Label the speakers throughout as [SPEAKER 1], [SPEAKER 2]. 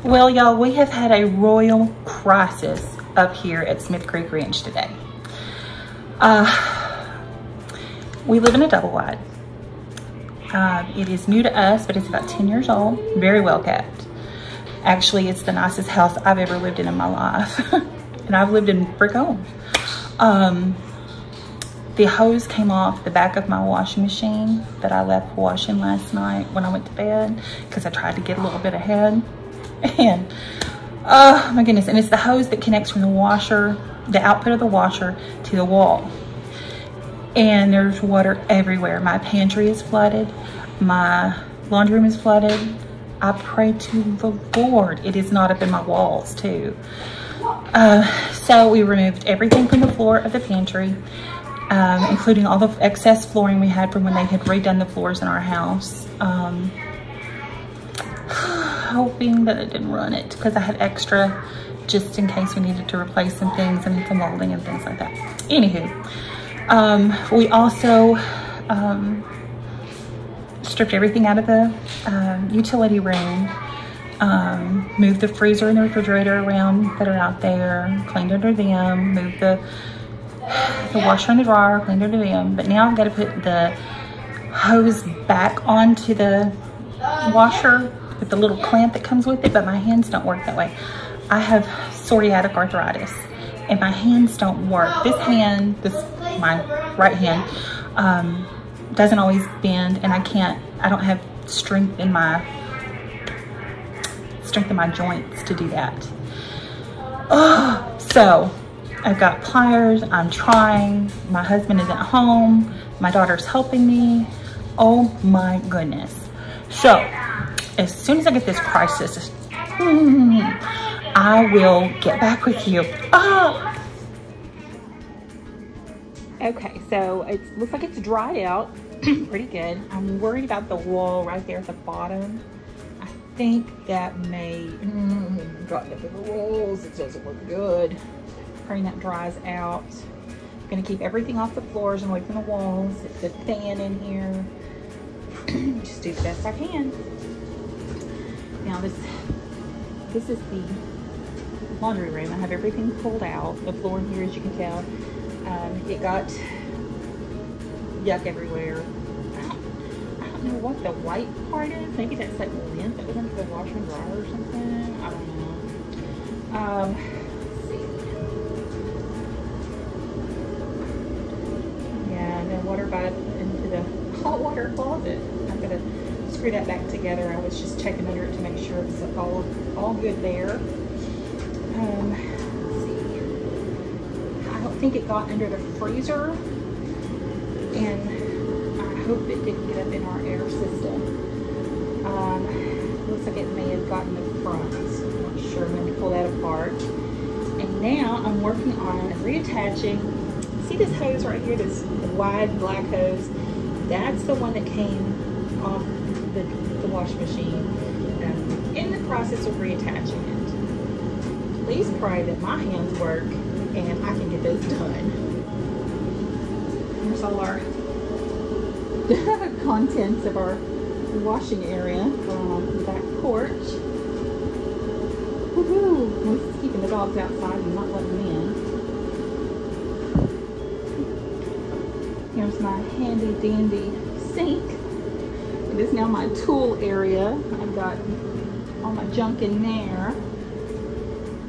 [SPEAKER 1] Well, y'all, we have had a royal crisis up here at Smith Creek Ranch today. We live in a double wide. It is new to us, but it's about 10 years old, very well kept. Actually, it's the nicest house I've ever lived in my life. And I've lived in brick homes. The hose came off the back of my washing machine that I left washing last night when I went to bed because I tried to get a little bit ahead. And oh my goodness, and it's the hose that connects from the washer, the output of the washer, to the wall. And there's water everywhere. My pantry is flooded. My laundry room is flooded. I pray to the Lord it is not up in my walls too. So we removed everything from the floor of the pantry, including all the excess flooring we had from when they had redone the floors in our house. Hoping that it didn't run it because I had extra just in case we needed to replace some things and some molding and things like that. Anywho, we also stripped everything out of the utility room, moved the freezer and the refrigerator around that are out there, cleaned under them, moved the washer and the dryer, cleaned under them. But now I've got to put the hose back onto the washer with the little clamp that comes with it, but my hands don't work that way. I have psoriatic arthritis and my hands don't work. This hand, my right hand, doesn't always bend, and I don't have strength in my joints to do that. Oh, so I've got pliers, I'm trying, my husband is at home, my daughter's helping me. Oh my goodness. So as soon as I get this crisis, I will get back with you. Ah! Okay, so it looks like it's dried out pretty good. I'm worried about the wall right there at the bottom. I think that may drop up in the walls. It doesn't look good. Praying that dries out. I'm gonna keep everything off the floors and away from the walls. It's a fan in here. Just do the best I can. Now this is the laundry room. I have everything pulled out. The floor in here, as you can tell, it got yuck everywhere. I don't know what the white part is. Maybe that's like lint that was under the washer and dryer or something. I don't know. Let's see. Yeah, and then water got into the hot water closet. I'm gonna screw that back together. I was just checking under it to make sure it's all good there. Let's see. I don't think it got under the freezer, and I hope it didn't get up in our air system. Looks like it may have gotten the front. I'm not sure. I'm going to pull that apart. And now I'm working on reattaching. See this hose right here, this wide black hose? That's the one that came off the wash machine. I'm in the process of reattaching it. Please pray that my hands work and I can get this done. Here's all our contents of our washing area from the back porch. Woohoo! This is keeping the dogs outside and not letting them in. Here's my handy dandy sink. It is now my tool area. I've got all my junk in there.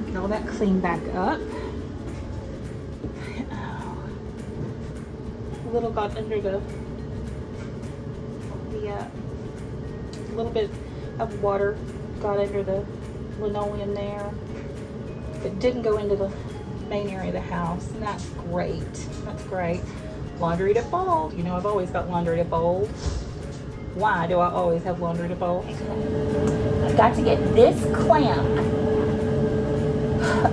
[SPEAKER 1] Get all that cleaned back up. A little got under the little bit of water got under the linoleum there. It didn't go into the main area of the house, and that's great. That's great. Laundry to fold. You know, I've always got laundry to fold. Why do I always have laundry to fold? I've got to get this clamp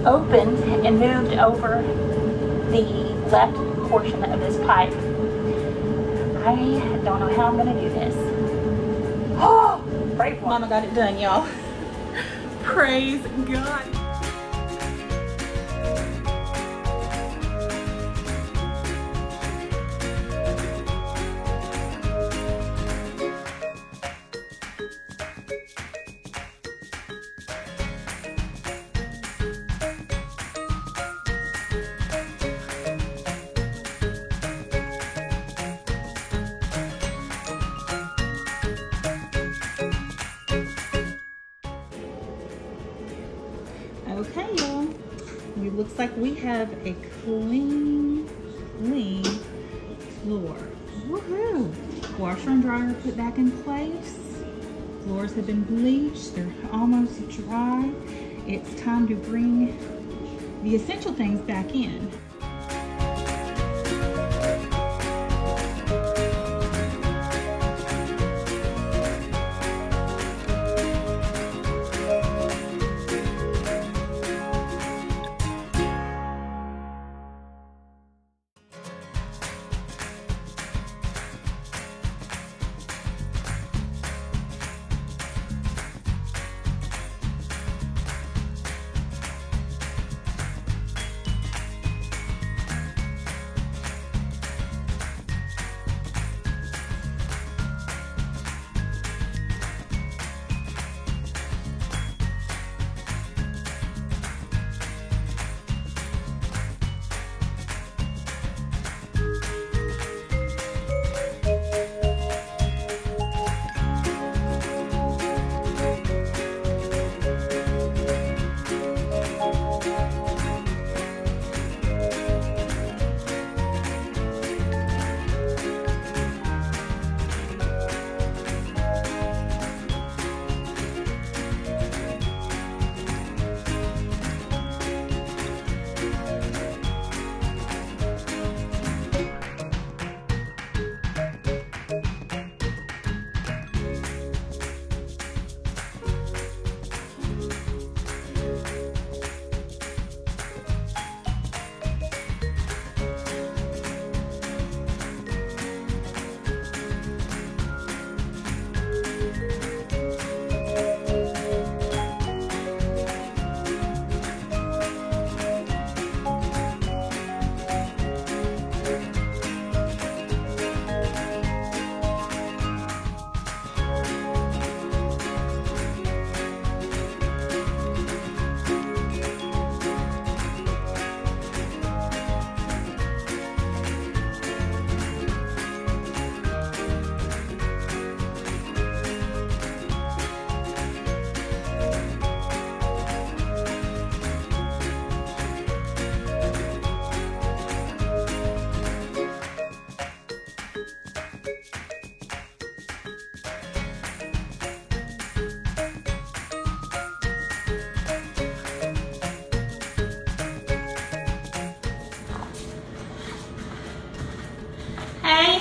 [SPEAKER 1] opened and moved over the left portion of this pipe. I don't know how I'm going to do this. Oh, pray for Mama got it done, y'all. Praise God. looks like we have a clean floor. Woohoo! Washer and dryer put back in place. Floors have been bleached. They're almost dry. It's time to bring the essential things back in.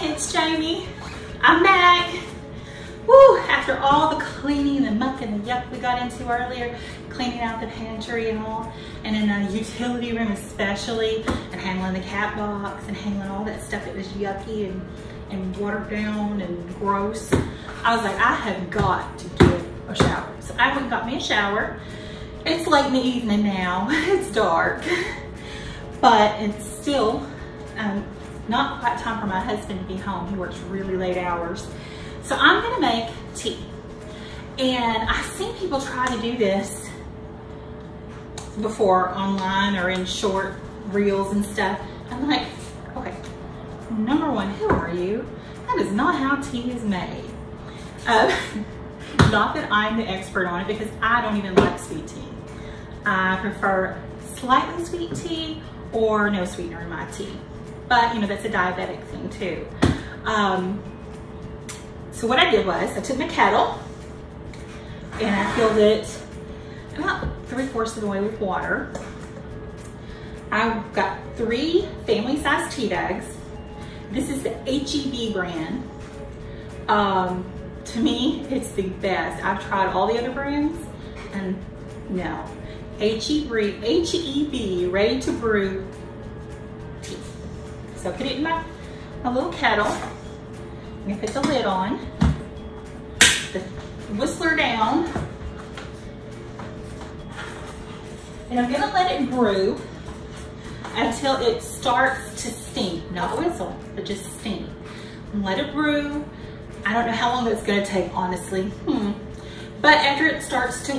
[SPEAKER 1] It's Jamie. I'm back. Woo! After all the cleaning, the muck and the yuck we got into earlier, cleaning out the pantry and all, and in the utility room especially, and handling the cat box and handling all that stuff that was yucky and watered down and gross, I was like, I have got to get a shower. So I went and got me a shower. It's late in the evening now. It's dark, but it's still not quite time for my husband to be home. He works really late hours. So I'm gonna make tea. And I've seen people try to do this before online or in short reels and stuff. I'm like, okay, number one, who are you? That is not how tea is made. Not that I'm the expert on it, because I don't even like sweet tea. I prefer slightly sweet tea or no sweetener in my tea. But you know, that's a diabetic thing too. So what I did was I took my kettle and I filled it about 3/4 of the way with water. I've got 3 family-sized tea bags. This is the HEB brand. To me, it's the best. I've tried all the other brands and no. HEB ready to brew tea. So put it in my little kettle. I'm gonna put the lid on, the whistler down, and I'm gonna let it brew until it starts to steam. Not whistle, but just steam. And let it brew. I don't know how long it's gonna take, honestly. But after it starts to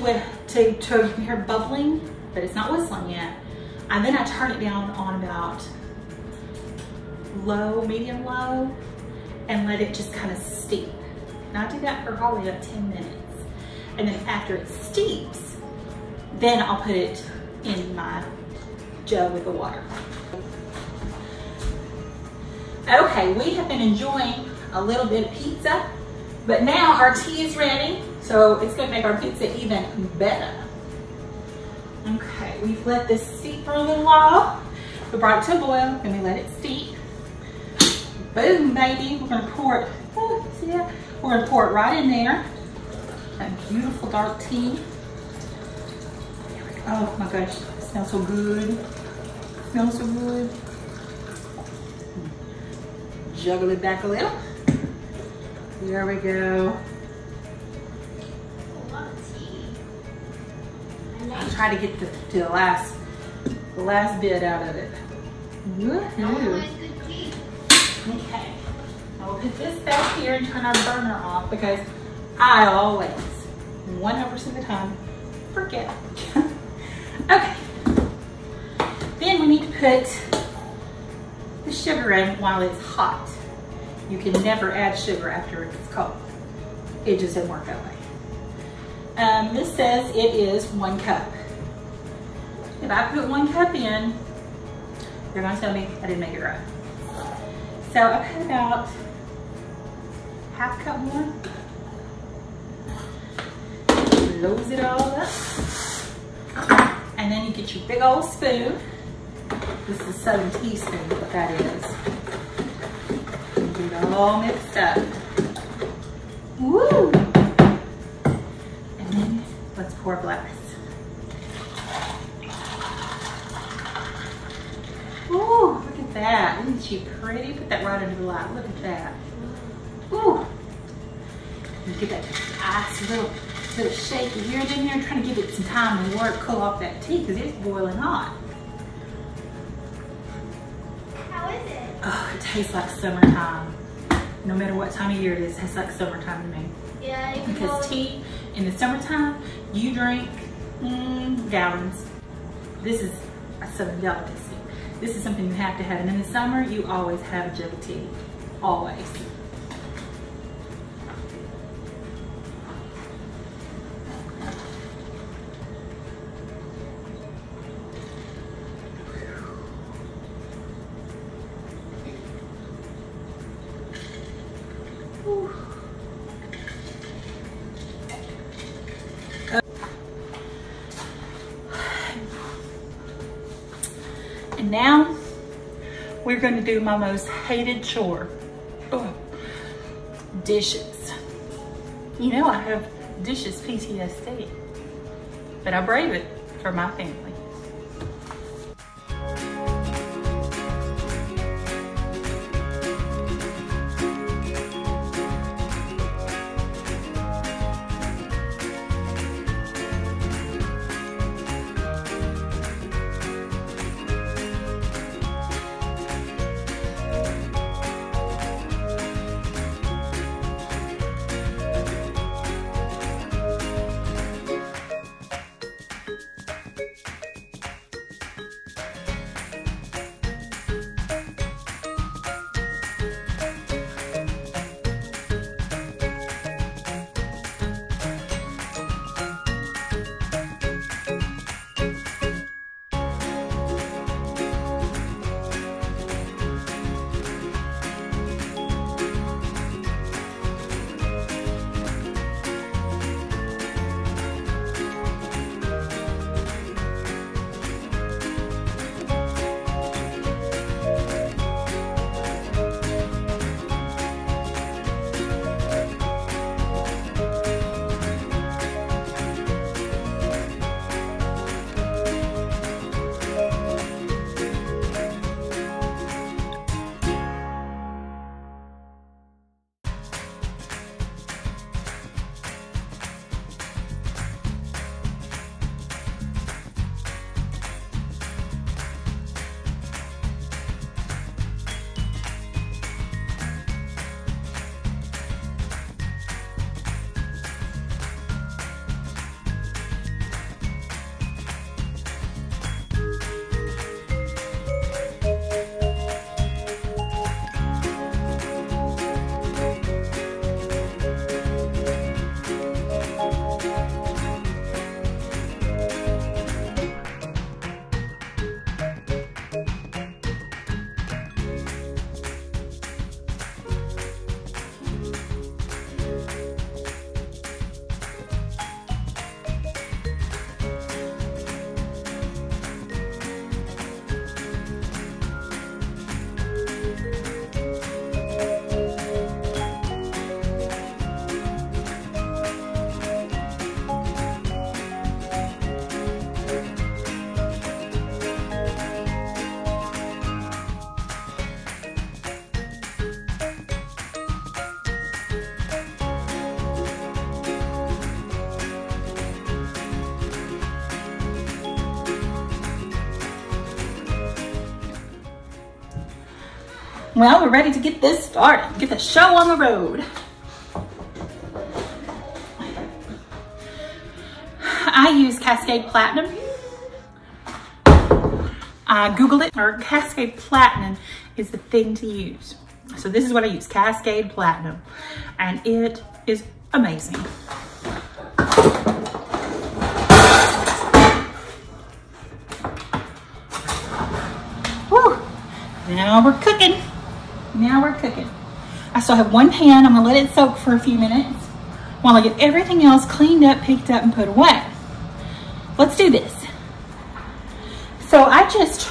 [SPEAKER 1] hear bubbling, but it's not whistling yet, and then I turn it down on about low, medium low, and let it just kind of steep. And I do that for probably about 10 minutes. And then after it steeps, then I'll put it in my jug with the water. Okay, we have been enjoying a little bit of pizza, but now our tea is ready, so it's gonna make our pizza even better. Okay, we've let this steep for a little while. We brought it to a boil, and we let it steep. Boom, baby, we're gonna pour it, oh, see that? We're gonna pour it right in there. That beautiful dark tea. Oh my gosh, it smells so good. It smells so good. Juggle it back a little. There we go. I'll try to get to the last bit out of it. Okay, I'll put this back here and turn our burner off because I always, 100% of the time, forget. Okay, then we need to put the sugar in while it's hot. You can never add sugar after it's cold. It just doesn't work that way. This says it is 1 cup. If I put 1 cup in, you're gonna tell me I didn't make it right. So I put about ½ cup more. Close it all up. And then you get your big old spoon. This is a Southern teaspoon, what that is. And get it all mixed up. Woo! And then let's pour glass. Ooh, look at that. Isn't she pretty? Put that right under the light. Look at that. Ooh. You get that nice little shaky here and then you're trying to give it some time to work, cool off that tea because it's boiling hot.
[SPEAKER 2] How is it?
[SPEAKER 1] Oh, it tastes like summertime. No matter what time of year it is, it tastes like summertime to me.
[SPEAKER 2] Yeah,
[SPEAKER 1] because tea in the summertime, you drink gallons. This is a Southern delicacy. This is something you have to have. And in the summer, you always have a jug of tea. Always. And now we're going to do my most hated chore. Oh, dishes. You know I have dishes PTSD, but I brave it for my family. Well, we're ready to get this started. Get the show on the road. I use Cascade Platinum. I Googled it, or Cascade Platinum is the thing to use. So this is what I use, Cascade Platinum, and it is amazing. Whew. Now we're cooking. Now we're cooking. I still have one pan. I'm gonna let it soak for a few minutes while I get everything else cleaned up, picked up, and put away. Let's do this. So I just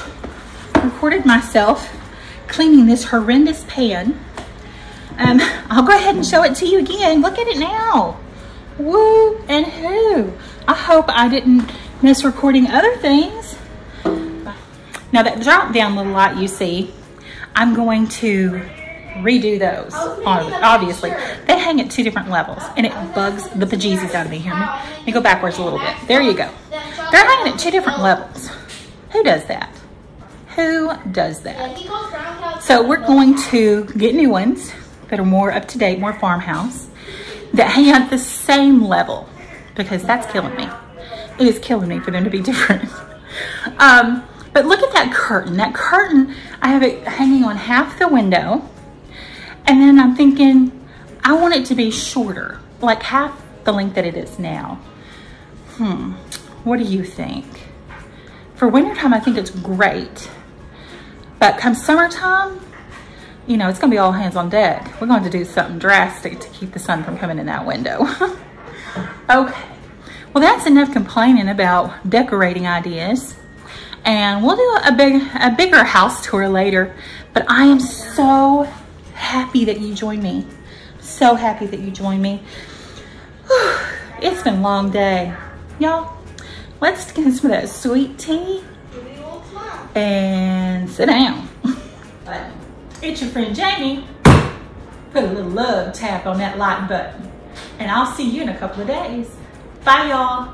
[SPEAKER 1] recorded myself cleaning this horrendous pan. I'll go ahead and show it to you again. Look at it now. Woo and who. I hope I didn't miss recording other things. Now that drop down little light you see, I'm going to redo those, obviously. They hang at 2 different levels and it bugs the bejesus out of me here. Let me go backwards a little bit. There you go. They're hanging at 2 different levels. Who does that? Who does that? So we're going to get new ones that are more up to date, more farmhouse, that hang at the same level, because that's killing me. It is killing me for them to be different. But look at that curtain. That curtain, I have it hanging on half the window. And then I'm thinking, I want it to be shorter, like half the length that it is now. What do you think? For wintertime, I think it's great. But come summertime, you know, it's gonna be all hands on deck. We're going to do something drastic to keep the sun from coming in that window. Okay, well that's enough complaining about decorating ideas. And we'll do a bigger house tour later. But I am so happy that you joined me. So happy that you joined me. It's been a long day. Y'all, let's get some of that sweet tea and sit down. It's your friend Jamie. Put a little love tap on that like button. And I'll see you in a couple of days. Bye, y'all.